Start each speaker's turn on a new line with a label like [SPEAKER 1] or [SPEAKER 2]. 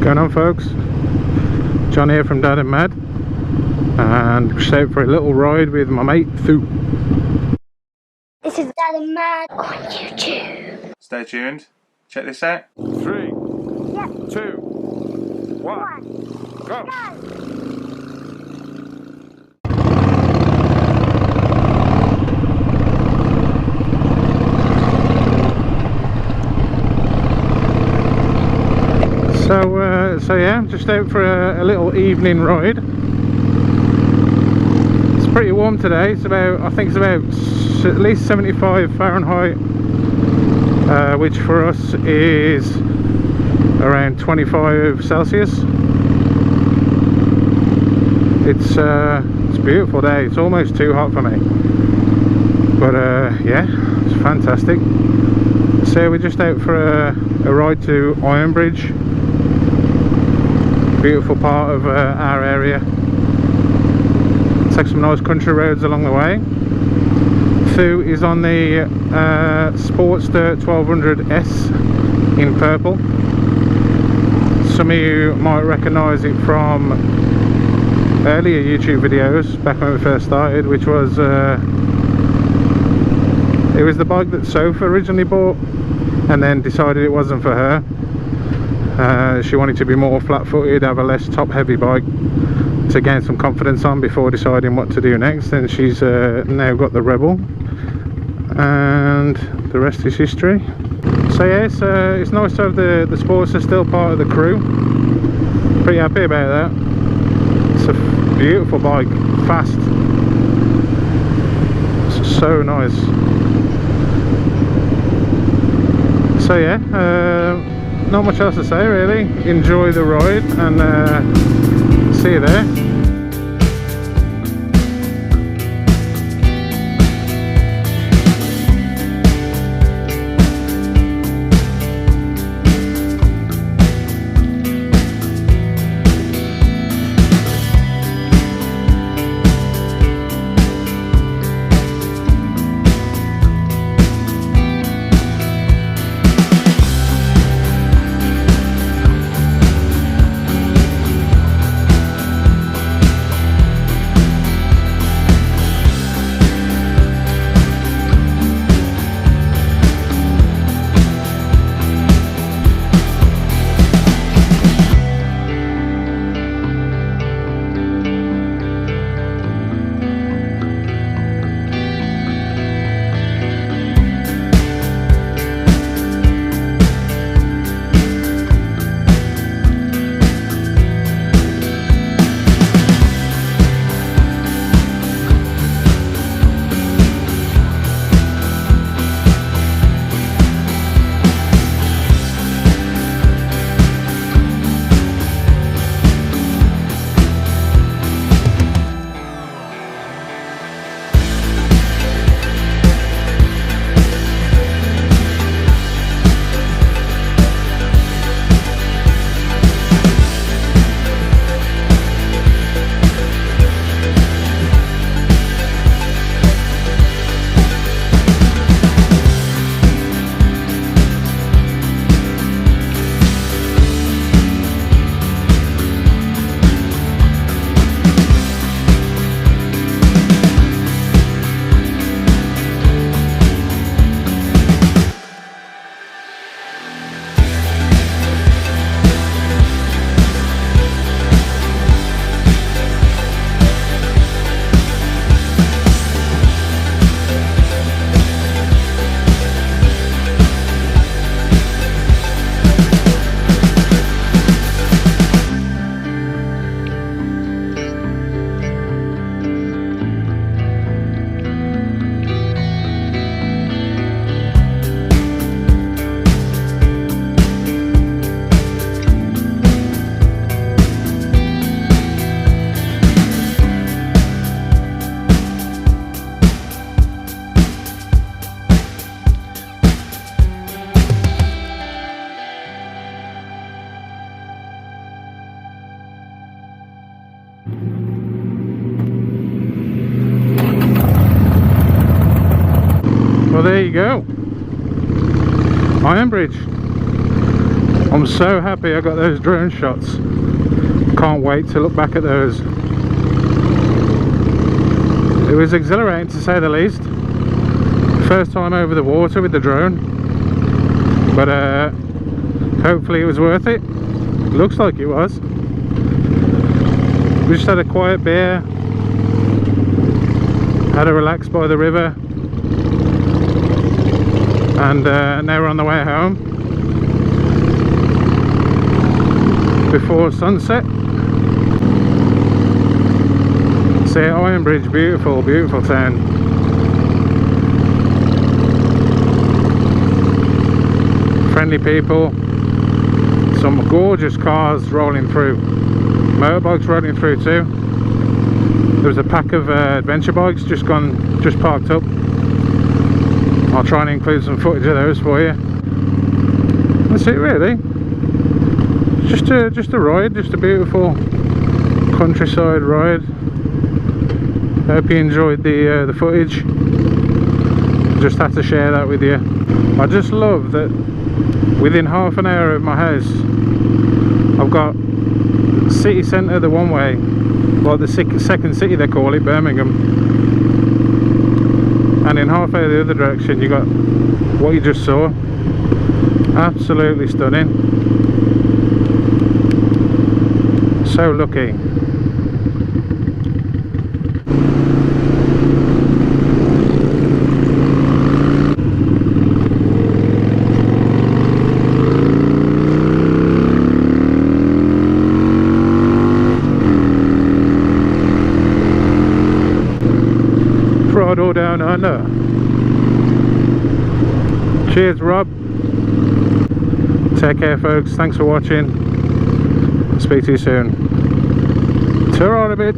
[SPEAKER 1] What's going on, folks? John here from Dad and Mad, and just out for a little ride with my mate Thoo.
[SPEAKER 2] This is Dad and Mad on YouTube.
[SPEAKER 3] Stay tuned. Check this out. 3, 2, 1, go!
[SPEAKER 1] So yeah, I'm just out for a little evening ride. It's pretty warm today. It's about, I think it's about at least 75 Fahrenheit, which for us is around 25 Celsius. It's a beautiful day. It's almost too hot for me, but yeah, it's fantastic. So we're just out for a ride to Ironbridge. Beautiful part of our area. Take some nice country roads along the way. Thoo is on the Sportster 1200S in purple. Some of you might recognise it from earlier YouTube videos back when we first started, which was it was the bike that Sophie originally bought and then decided it wasn't for her. She wanted to be more flat-footed, have a less top-heavy bike to gain some confidence on before deciding what to do next, and she's now got the Rebel, and the rest is history. So yeah, it's nice to have the Sportster still part of the crew. Pretty happy about that. It's a beautiful bike, fast, it's so nice. So yeah, not much else to say really. Enjoy the ride and see you there. Well, there you go, Ironbridge. I'm so happy I got those drone shots. Can't wait to look back at those. It was exhilarating to say the least. First time over the water with the drone, but hopefully it was worth it. Looks like it was. We just had a quiet beer, had a relax by the river, and now we're on the way home before sunset. See, Ironbridge, beautiful, beautiful town. Friendly people, some gorgeous cars rolling through, motorbikes rolling through too. There was a pack of adventure bikes just parked up. I'll try and include some footage of those for you. That's it really. Just a ride, just a beautiful countryside ride. Hope you enjoyed the footage. Just had to share that with you. I just love that within half an hour of my house I've got city centre the one way, like the second city they call it, Birmingham, and in half hour the other direction you got what you just saw. Absolutely stunning. So lucky. All down under. Cheers, Rob. Take care, folks. Thanks for watching. Speak to you soon. Ta-ra a bit.